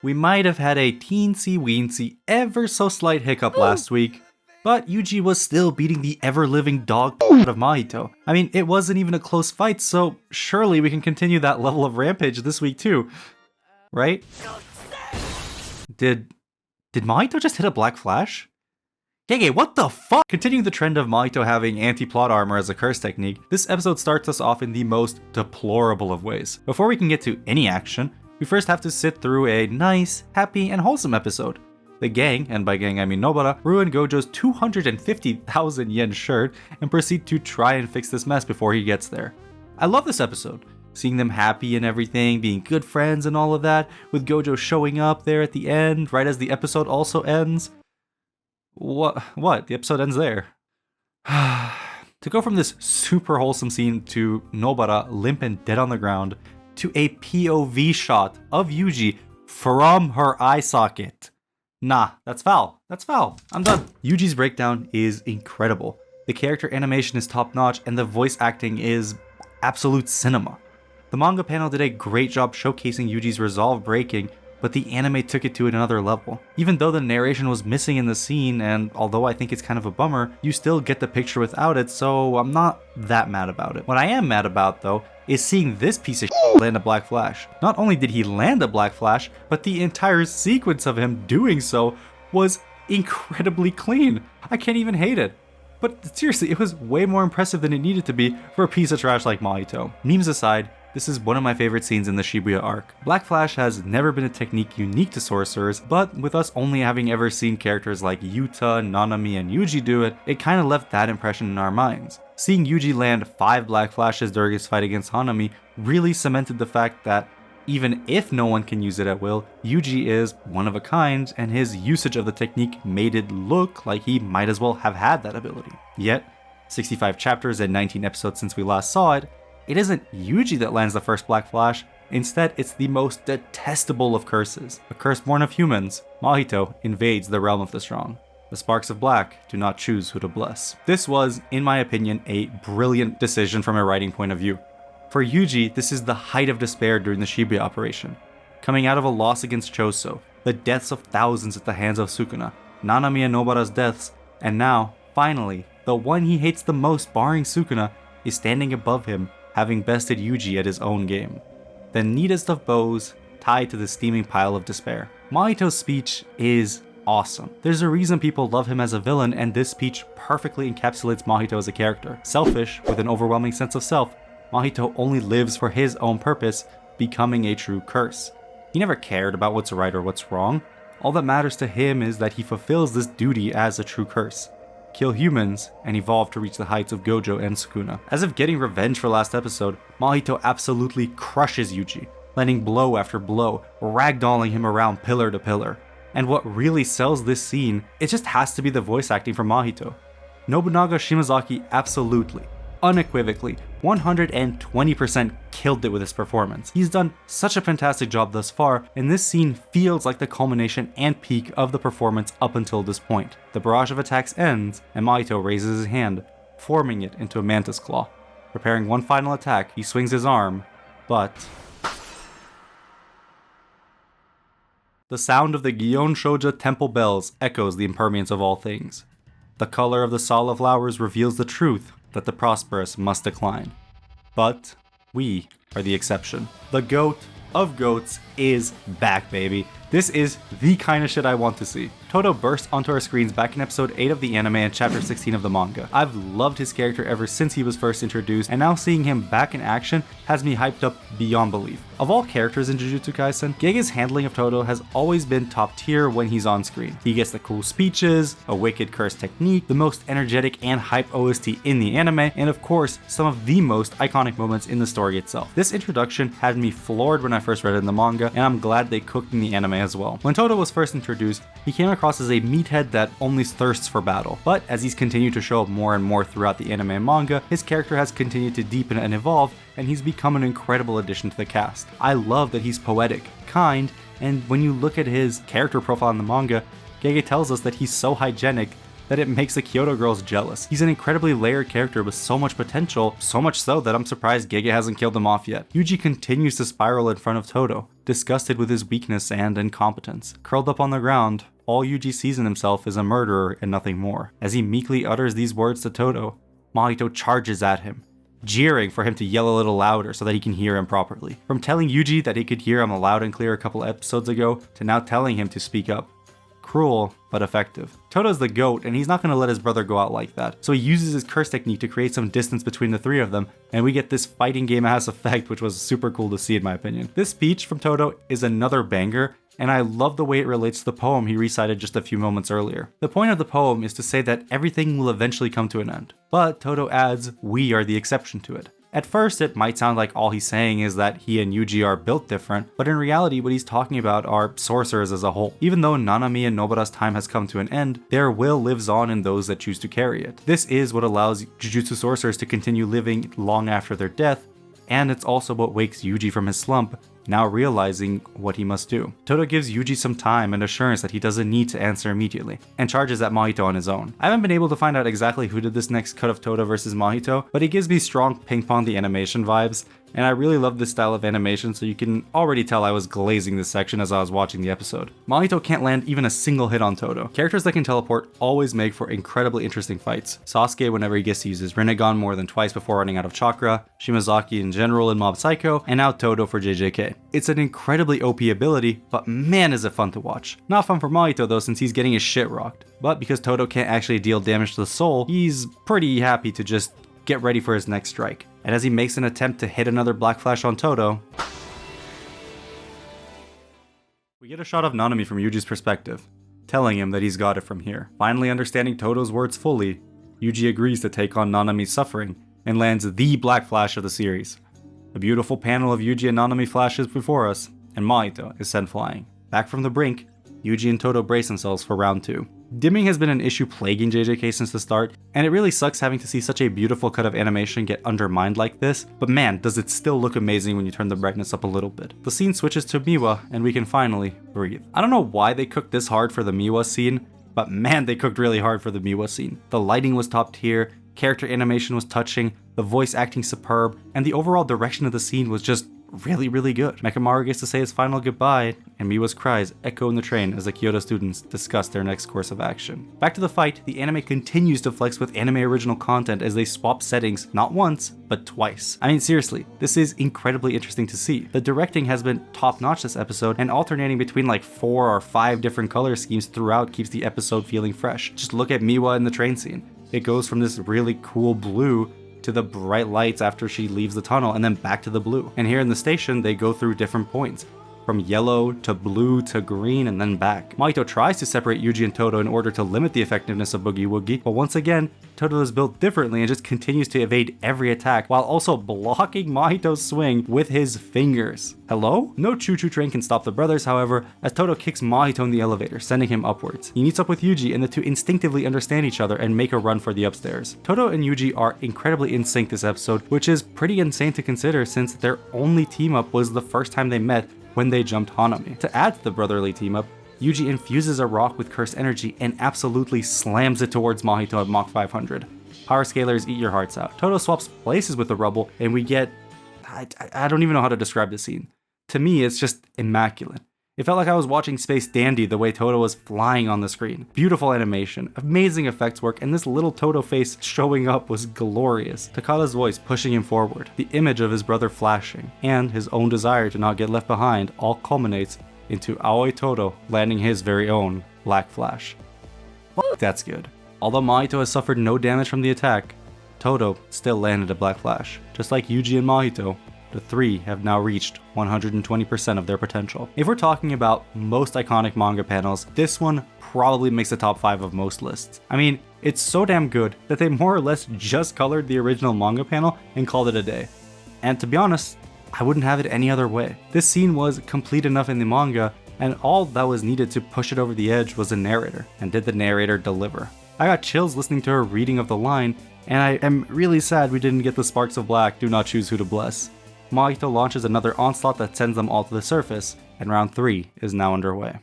We might have had a teensy-weensy, ever so slight hiccup last week, but Yuji was still beating the ever-living dog of Maito. I mean, it wasn't even a close fight, so surely we can continue that level of rampage this week too. Right? Did Maito just hit a black flash? Gege, what the fuck? Continuing the trend of Maito having anti-plot armor as a curse technique, this episode starts us off in the most deplorable of ways. Before we can get to any action, we first have to sit through a nice, happy, and wholesome episode. The gang, and by gang I mean Nobara, ruin Gojo's 250,000 yen shirt and proceed to try and fix this mess before he gets there. I love this episode. Seeing them happy and everything, being good friends and all of that, with Gojo showing up there at the end, right as the episode also ends. What? The episode ends there. To go from this super wholesome scene to Nobara limp and dead on the ground, to a POV shot of Yuji from her eye socket. Nah, that's foul. That's foul. I'm done. Yuji's breakdown is incredible. The character animation is top notch and the voice acting is absolute cinema. The manga panel did a great job showcasing Yuji's resolve breaking, but the anime took it to another level. Even though the narration was missing in the scene, and although I think it's kind of a bummer, you still get the picture without it, so I'm not that mad about it. What I am mad about, though, is seeing this piece of shit land a black flash. Not only did he land a black flash, but the entire sequence of him doing so was incredibly clean. I can't even hate it. But seriously, it was way more impressive than it needed to be for a piece of trash like Maito. Memes aside, this is one of my favorite scenes in the Shibuya arc. Black Flash has never been a technique unique to sorcerers, but with us only having ever seen characters like Yuta, Nanami, and Yuji do it, it kinda left that impression in our minds. Seeing Yuji land 5 Black Flashes during his fight against Hanami really cemented the fact that even if no one can use it at will, Yuji is one of a kind, and his usage of the technique made it look like he might as well have had that ability. Yet, 65 chapters and 19 episodes since we last saw it, it isn't Yuji that lands the first Black Flash, instead it's the most detestable of curses. A curse born of humans, Maito invades the realm of the strong. The sparks of black do not choose who to bless. This was, in my opinion, a brilliant decision from a writing point of view. For Yuji, this is the height of despair during the Shibuya operation. Coming out of a loss against Choso, the deaths of thousands at the hands of Sukuna, Nanami and Nobara's deaths, and now, finally, the one he hates the most barring Sukuna is standing above him, having bested Yuji at his own game. The neatest of bows tied to the steaming pile of despair. Maito's speech is awesome. There's a reason people love him as a villain, and this speech perfectly encapsulates Mahito as a character. Selfish, with an overwhelming sense of self, Mahito only lives for his own purpose, becoming a true curse. He never cared about what's right or what's wrong. All that matters to him is that he fulfills this duty as a true curse. Kill humans, and evolve to reach the heights of Gojo and Sukuna. As if getting revenge for last episode, Mahito absolutely crushes Yuji, landing blow after blow, ragdolling him around pillar to pillar. And what really sells this scene, it just has to be the voice acting from Mahito. Nobunaga Shimazaki absolutely, unequivocally, 120% killed it with his performance. He's done such a fantastic job thus far, and this scene feels like the culmination and peak of the performance up until this point. The barrage of attacks ends, and Maito raises his hand, forming it into a mantis claw. Preparing one final attack, he swings his arm, but the sound of the Gion Shoja temple bells echoes the impermanence of all things. The color of the Sala flowers reveals the truth that the prosperous must decline. But we are the exception. The goat of goats is back, baby. This is the kind of shit I want to see. Toto burst onto our screens back in episode 8 of the anime and chapter 16 of the manga. I've loved his character ever since he was first introduced, and now seeing him back in action has me hyped up beyond belief. Of all characters in Jujutsu Kaisen, Gege's handling of Toto has always been top tier when he's on screen. He gets the cool speeches, a wicked curse technique, the most energetic and hype OST in the anime, and of course, some of the most iconic moments in the story itself. This introduction had me floored when I first read it in the manga, and I'm glad they cooked in the anime as well. When Toto was first introduced, he came across as a meathead that only thirsts for battle, but as he's continued to show up more and more throughout the anime and manga, his character has continued to deepen and evolve, and he's become an incredible addition to the cast. I love that he's poetic, kind, and when you look at his character profile in the manga, Gege tells us that he's so hygienic that it makes the Kyoto girls jealous. He's an incredibly layered character with so much potential, so much so that I'm surprised Gege hasn't killed him off yet. Yuji continues to spiral in front of Toto, disgusted with his weakness and incompetence. Curled up on the ground, all Yuji sees in himself is a murderer and nothing more. As he meekly utters these words to Toto, Maito charges at him, jeering for him to yell a little louder so that he can hear him properly. From telling Yuji that he could hear him loud and clear a couple episodes ago, to now telling him to speak up. Cruel, but effective. Toto's the GOAT, and he's not going to let his brother go out like that, so he uses his curse technique to create some distance between the three of them, and we get this fighting game-ass effect, which was super cool to see in my opinion. This speech from Toto is another banger, and I love the way it relates to the poem he recited just a few moments earlier. The point of the poem is to say that everything will eventually come to an end, but Toto adds, we are the exception to it. At first, it might sound like all he's saying is that he and Yuji are built different, but in reality, what he's talking about are sorcerers as a whole. Even though Nanami and Nobara's time has come to an end, their will lives on in those that choose to carry it. This is what allows Jujutsu sorcerers to continue living long after their death, and it's also what wakes Yuji from his slump, now realizing what he must do. Toto gives Yuji some time and assurance that he doesn't need to answer immediately, and charges at Maito on his own. I haven't been able to find out exactly who did this next cut of Toto versus Maito, but it gives me strong Ping Pong the Animation vibes, and I really love this style of animation, so you can already tell I was glazing this section as I was watching the episode. Maito can't land even a single hit on Toto. Characters that can teleport always make for incredibly interesting fights. Sasuke whenever he gets to use his Rinnegan more than twice before running out of chakra, Shimazaki in general in Mob Psycho, and now Toto for JJK. It's an incredibly OP ability, but man is it fun to watch. Not fun for Maito though, since he's getting his shit rocked. But because Toto can't actually deal damage to the soul, he's pretty happy to just get ready for his next strike. And as he makes an attempt to hit another Black Flash on Toto, we get a shot of Nanami from Yuji's perspective, telling him that he's got it from here. Finally understanding Toto's words fully, Yuji agrees to take on Nanami's suffering and lands the Black Flash of the series. A beautiful panel of Yuji and Nanami flashes before us, and Maito is sent flying. Back from the brink, Yuji and Toto brace themselves for round 2. Dimming has been an issue plaguing JJK since the start, and it really sucks having to see such a beautiful cut of animation get undermined like this, but man, does it still look amazing when you turn the brightness up a little bit. The scene switches to Miwa, and we can finally breathe. I don't know why they cooked this hard for the Miwa scene, but man, they cooked really hard for the Miwa scene. The lighting was top tier, character animation was touching, the voice acting superb, and the overall direction of the scene was just really good. Mechamaru gets to say his final goodbye, and Miwa's cries echo in the train as the Kyoto students discuss their next course of action. Back to the fight, the anime continues to flex with anime original content as they swap settings not once, but twice. I mean seriously, this is incredibly interesting to see. The directing has been top notch this episode, and alternating between like 4 or 5 different color schemes throughout keeps the episode feeling fresh. Just look at Miwa in the train scene. It goes from this really cool blue to the bright lights after she leaves the tunnel, and then back to the blue. And here in the station, they go through different points, from yellow to blue to green and then back. Maito tries to separate Yuji and Toto in order to limit the effectiveness of Boogie Woogie, but once again, Toto is built differently and just continues to evade every attack while also blocking Maito's swing with his fingers. Hello? No choo-choo train can stop the brothers, however, as Toto kicks Maito in the elevator, sending him upwards. He meets up with Yuji, and the two instinctively understand each other and make a run for the upstairs. Toto and Yuji are incredibly in sync this episode, which is pretty insane to consider since their only team up was the first time they met when they jumped Hanami. To add to the brotherly team up, Yuji infuses a rock with cursed energy and absolutely slams it towards Maito at Mach 500. Power scalers eat your hearts out. Toto swaps places with the rubble, and we get... I don't even know how to describe the scene. To me, it's just immaculate. It felt like I was watching Space Dandy the way Toto was flying on the screen. Beautiful animation, amazing effects work, and this little Toto face showing up was glorious. Takada's voice pushing him forward, the image of his brother flashing, and his own desire to not get left behind all culminates into Aoi Toto landing his very own Black Flash. That's good. Although Maito has suffered no damage from the attack, Toto still landed a Black Flash. Just like Yuji and Maito, the three have now reached 120% of their potential. If we're talking about most iconic manga panels, this one probably makes the top 5 of most lists. I mean, it's so damn good that they more or less just colored the original manga panel and called it a day. And to be honest, I wouldn't have it any other way. This scene was complete enough in the manga, and all that was needed to push it over the edge was a narrator. And did the narrator deliver? I got chills listening to her reading of the line, and I am really sad we didn't get the sparks of black, do not choose who to bless. Maito launches another onslaught that sends them all to the surface, and round 3 is now underway.